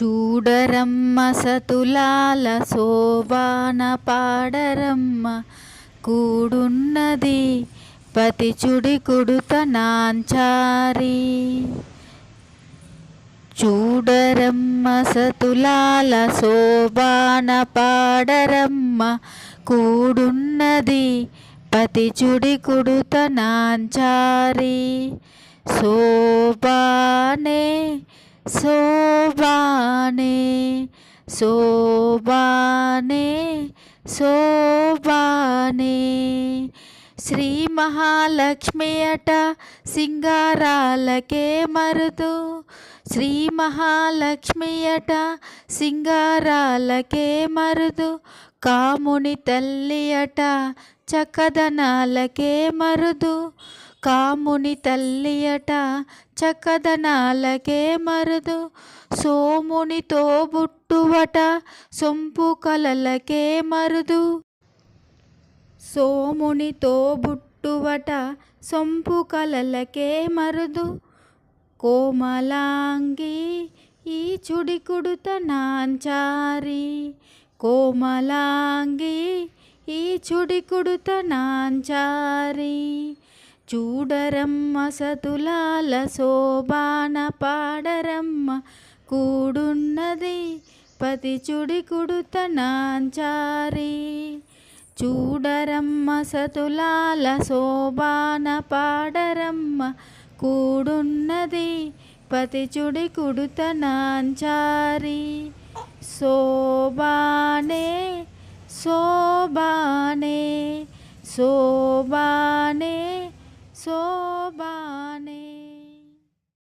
చూడరమ్మ సతులాల శోభాన పాడరమ్మ కూడున్నది పతి చుడి కుడుత నాంచారి. చూడరమ్మ సతులాల శోభాన పాడరమ్మ కూడున్నది పతి చుడి కుడుత నాంచారి. శోభానే శోభానే శోభానే శోభానే. శ్రీ మహాలక్ష్మి అట సింగారాలకే మరుదు. శ్రీ మహాలక్ష్మి అట సింగారాలకే మరుదు. కాముని తల్లి అట చక్కదనాలకే మరుదు. కాముని తల్లి అట చక్కదనాలకే మరుదు. సోముని తోబుట్టువట సొంపు కలలకే మరుదు. సోముని తోబుట్టువట సొంపు కలలకే మరుదు. కోమలాంగి ఈ చుడి కుడుత నాంచారి. కోమలాంగి ఈ చుడి కుడుత నాంచారి. చూడరమ్మ సతులాల శోభాన పాడరమ్మ కూడున్నది పతి చుడి కుడుత నాంచారి. చూడరమ్మ సతులాల శోభాన పాడరమ్మ కూడున్నది పతి చుడి కుడుత నాంచారి. శోభానే శోభానే శోభానే శోభానే.